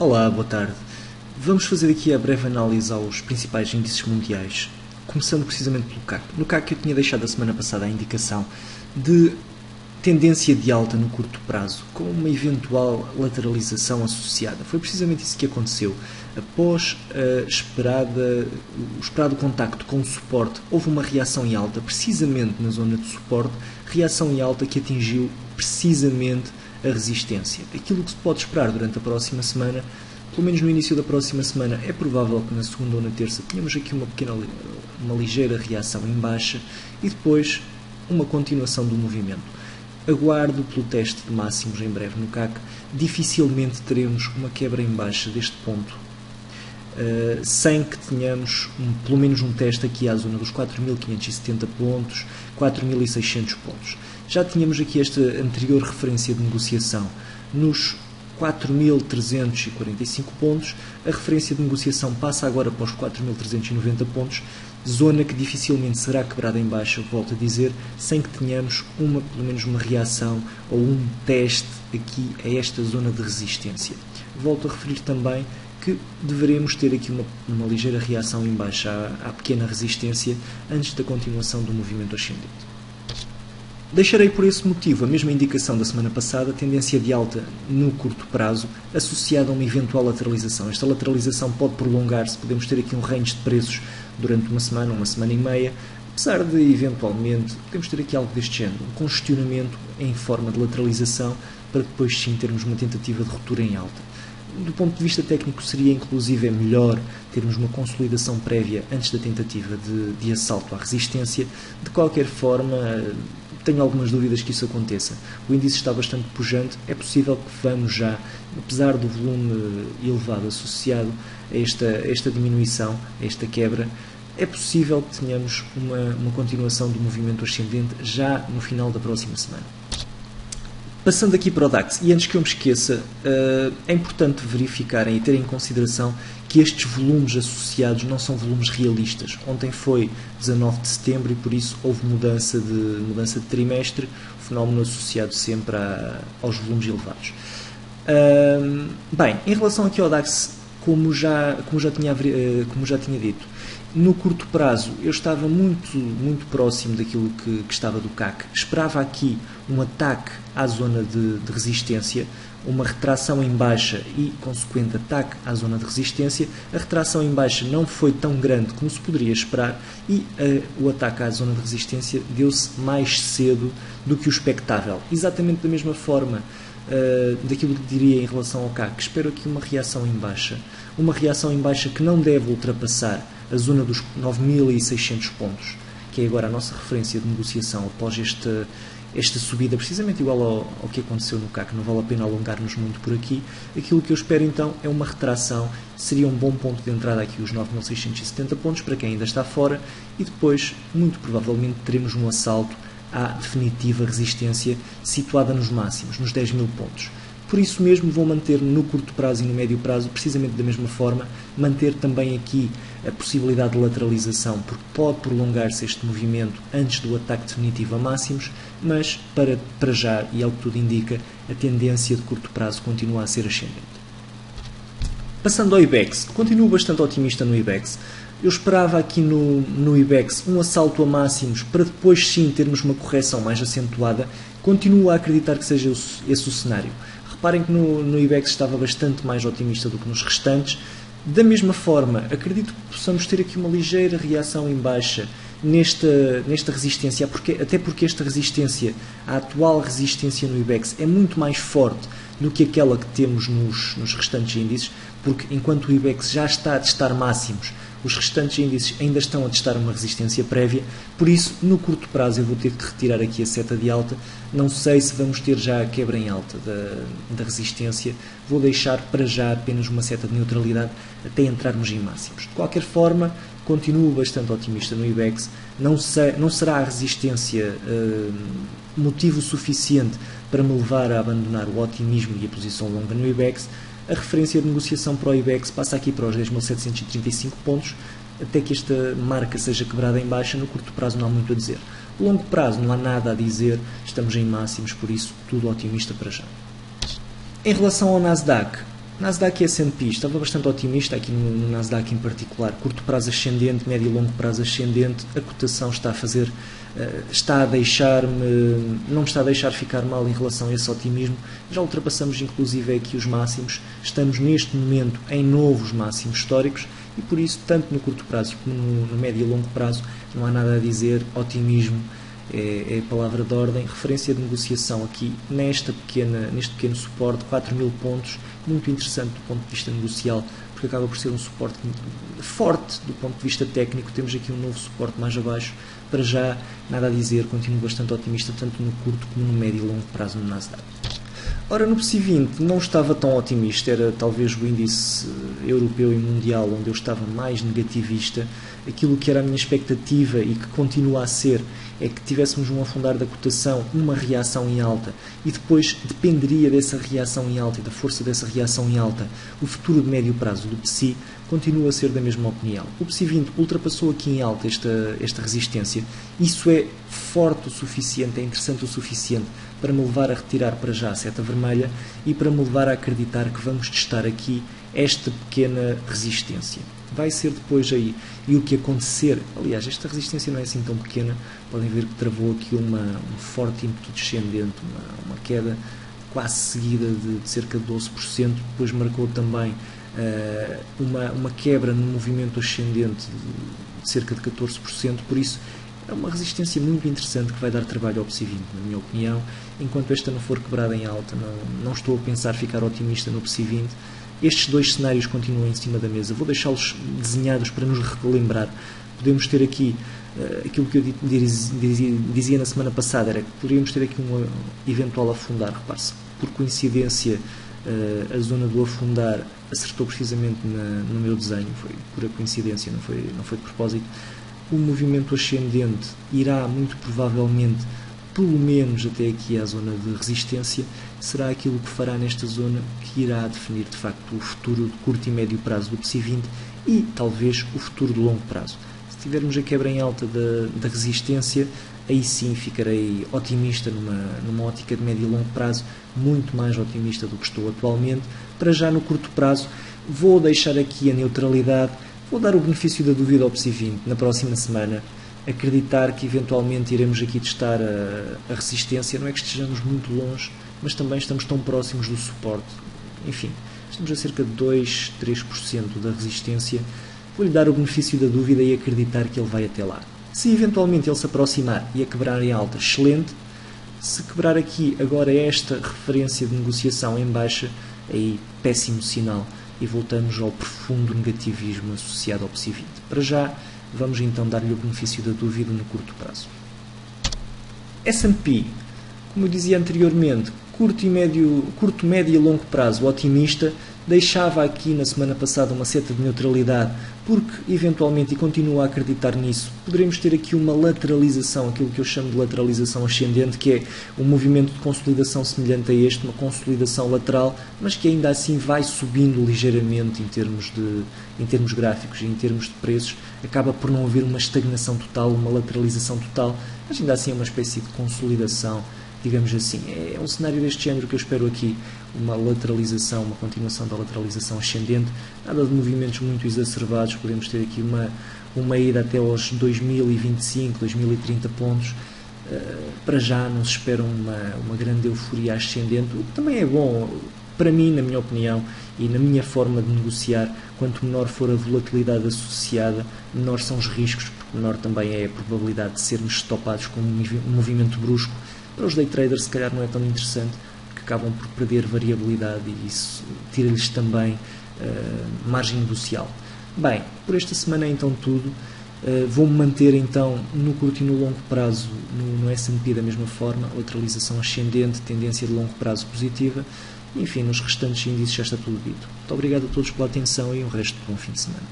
Olá, boa tarde. Vamos fazer aqui a breve análise aos principais índices mundiais, começando precisamente pelo CAC. No CAC eu tinha deixado a semana passada a indicação de tendência de alta no curto prazo, com uma eventual lateralização associada. Foi precisamente isso que aconteceu. Após o esperado contacto com o suporte, houve uma reação em alta, precisamente na zona de suporte, reação em alta que atingiu precisamente a resistência. Aquilo que se pode esperar durante a próxima semana, pelo menos no início da próxima semana, é provável que na segunda ou na terça tenhamos aqui uma ligeira reação em baixa e depois uma continuação do movimento. Aguardo pelo teste de máximos em breve no CAC. Dificilmente teremos uma quebra em baixa deste ponto, sem que tenhamos pelo menos um teste aqui à zona dos 4.570 pontos, 4.600 pontos. Já tínhamos aqui esta anterior referência de negociação nos 4.345 pontos, a referência de negociação passa agora para os 4.390 pontos, zona que dificilmente será quebrada em baixa, volto a dizer, sem que tenhamos pelo menos uma reação ou um teste aqui a esta zona de resistência. Volto a referir também que deveremos ter aqui uma ligeira reação em baixa à pequena resistência antes da continuação do movimento ascendente. Deixarei por esse motivo a mesma indicação da semana passada, tendência de alta no curto prazo, associada a uma eventual lateralização. Esta lateralização pode prolongar-se, podemos ter aqui um range de preços durante uma semana e meia, apesar de, eventualmente, podemos ter aqui algo deste género, um congestionamento em forma de lateralização, para depois sim termos uma tentativa de ruptura em alta. Do ponto de vista técnico, seria inclusive melhor termos uma consolidação prévia antes da tentativa de assalto à resistência. De qualquer forma, tenho algumas dúvidas que isso aconteça. O índice está bastante pujante, é possível que vamos já, apesar do volume elevado associado a esta diminuição, a esta quebra, é possível que tenhamos uma continuação do movimento ascendente já no final da próxima semana. Passando aqui para o DAX, e antes que eu me esqueça, é importante verificarem e terem em consideração que estes volumes associados não são volumes realistas. Ontem foi 19 de setembro e por isso houve mudança de trimestre, fenómeno associado sempre aos volumes elevados. Bem, em relação aqui ao DAX, como já tinha dito, no curto prazo eu estava muito próximo daquilo que estava do CAC. Esperava aqui um ataque à zona de resistência, uma retração em baixa e consequente ataque à zona de resistência. A retração em baixa não foi tão grande como se poderia esperar e o ataque à zona de resistência deu-se mais cedo do que o expectável. Exatamente da mesma forma daquilo que diria em relação ao CAC. Espero aqui uma reação em baixa que não deve ultrapassar a zona dos 9.600 pontos, que é agora a nossa referência de negociação após esta subida, precisamente igual ao que aconteceu no CAC. Não vale a pena alongar-nos muito por aqui. Aquilo que eu espero então é uma retração, seria um bom ponto de entrada aqui os 9.670 pontos para quem ainda está fora e depois, muito provavelmente, teremos um assalto à definitiva resistência situada nos máximos, nos 10.000 pontos. Por isso mesmo vou manter no curto prazo e no médio prazo, precisamente da mesma forma, manter também aqui a possibilidade de lateralização, porque pode prolongar-se este movimento antes do ataque definitivo a máximos, mas para já, e é o que tudo indica, a tendência de curto prazo continua a ser ascendente. Passando ao IBEX, continuo bastante otimista no IBEX. Eu esperava aqui no IBEX um assalto a máximos para depois sim termos uma correção mais acentuada. Continuo a acreditar que seja esse o cenário. Reparem que no IBEX estava bastante mais otimista do que nos restantes. Da mesma forma, acredito que possamos ter aqui uma ligeira reação em baixa nesta resistência, até porque esta resistência, a atual resistência no IBEX, é muito mais forte do que aquela que temos nos restantes índices, porque enquanto o IBEX já está a testar máximos, os restantes índices ainda estão a testar uma resistência prévia, por isso, no curto prazo, eu vou ter que retirar aqui a seta de alta. Não sei se vamos ter já a quebra em alta da resistência, vou deixar para já apenas uma seta de neutralidade até entrarmos em máximos. De qualquer forma, continuo bastante otimista no IBEX, não será a resistência motivo suficiente para me levar a abandonar o otimismo e a posição longa no IBEX. A referência de negociação para o IBEX passa aqui para os 10.735 pontos, até que esta marca seja quebrada em baixa. No curto prazo não há muito a dizer. Longo prazo não há nada a dizer, estamos em máximos, por isso tudo otimista para já. Em relação ao Nasdaq, Nasdaq e S&P, estava bastante otimista aqui no Nasdaq em particular, curto prazo ascendente, médio e longo prazo ascendente, a cotação está a deixar-me, não me está a deixar ficar mal em relação a esse otimismo, já ultrapassamos inclusive aqui os máximos, estamos neste momento em novos máximos históricos e por isso, tanto no curto prazo como no médio e longo prazo, não há nada a dizer, otimismo é a palavra de ordem, referência de negociação aqui neste pequeno suporte, 4.000 pontos, muito interessante do ponto de vista negocial, porque acaba por ser um suporte forte do ponto de vista técnico. Temos aqui um novo suporte mais abaixo, para já nada a dizer, continuo bastante otimista tanto no curto como no médio e longo prazo no Nasdaq. Ora, no PSI 20 não estava tão otimista, era talvez o índice europeu e mundial onde eu estava mais negativista. Aquilo que era a minha expectativa e que continua a ser é que tivéssemos um afundar da cotação, uma reação em alta e depois dependeria dessa reação em alta e da força dessa reação em alta o futuro de médio prazo do PSI. Continua a ser da mesma opinião. O PSI 20 ultrapassou aqui em alta esta resistência. Isso é forte o suficiente, é interessante o suficiente para me levar a retirar para já a seta vermelha e para me levar a acreditar que vamos testar aqui esta pequena resistência. Vai ser depois aí, e o que acontecer, aliás, esta resistência não é assim tão pequena, podem ver que travou aqui um forte ímpeto descendente, uma queda quase seguida de cerca de 12%, depois marcou também uma quebra no movimento ascendente de cerca de 14%, por isso é uma resistência muito interessante que vai dar trabalho ao PSI 20, na minha opinião. Enquanto esta não for quebrada em alta, não estou a pensar ficar otimista no PSI 20. Estes dois cenários continuam em cima da mesa. Vou deixá-los desenhados para nos relembrar. Podemos ter aqui aquilo que eu dizia na semana passada, era que poderíamos ter aqui um eventual afundar. Repare-se, por coincidência, a zona do afundar acertou precisamente no meu desenho, foi pura coincidência, não foi de propósito. O movimento ascendente irá muito provavelmente, pelo menos até aqui à zona de resistência, será aquilo que fará nesta zona que irá definir de facto o futuro de curto e médio prazo do PSI 20 e talvez o futuro de longo prazo. Se tivermos a quebra em alta da resistência, aí sim ficarei otimista numa ótica de médio e longo prazo, muito mais otimista do que estou atualmente. Para já no curto prazo vou deixar aqui a neutralidade, vou dar o benefício da dúvida ao PSI 20 na próxima semana, acreditar que eventualmente iremos aqui testar a resistência, não é que estejamos muito longe, mas também estamos tão próximos do suporte, enfim, estamos a cerca de 2, 3% da resistência. Vou-lhe dar o benefício da dúvida e acreditar que ele vai até lá. Se eventualmente ele se aproximar e a quebrar em alta, excelente. Se quebrar aqui agora esta referência de negociação em baixa, aí péssimo sinal e voltamos ao profundo negativismo associado ao PSI 20. Para já, vamos então dar-lhe o benefício da dúvida no curto prazo. S&P, como eu dizia anteriormente, curto, médio e longo prazo otimista, deixava aqui na semana passada uma seta de neutralidade, porque eventualmente, e continuo a acreditar nisso, poderemos ter aqui uma lateralização, aquilo que eu chamo de lateralização ascendente, que é um movimento de consolidação semelhante a este, uma consolidação lateral, mas que ainda assim vai subindo ligeiramente em termos gráficos e em termos de preços, acaba por não haver uma estagnação total, uma lateralização total, mas ainda assim é uma espécie de consolidação, digamos assim. É um cenário deste género que eu espero aqui, uma lateralização, uma continuação da lateralização ascendente, nada de movimentos muito exacerbados, podemos ter aqui uma ida até aos 2025, 2030 pontos. Para já não se espera uma grande euforia ascendente, o que também é bom, para mim, na minha opinião, e na minha forma de negociar. Quanto menor for a volatilidade associada, menor são os riscos, porque menor também é a probabilidade de sermos estopados com um movimento brusco. Para os day traders, se calhar, não é tão interessante, porque acabam por perder variabilidade e isso tira-lhes também margem negocial. Bem, por esta semana é então tudo. Vou-me manter então no curto e no longo prazo no S&P da mesma forma, lateralização ascendente, tendência de longo prazo positiva. Enfim, nos restantes índices já está tudo dito. Muito obrigado a todos pela atenção e um resto de bom fim de semana.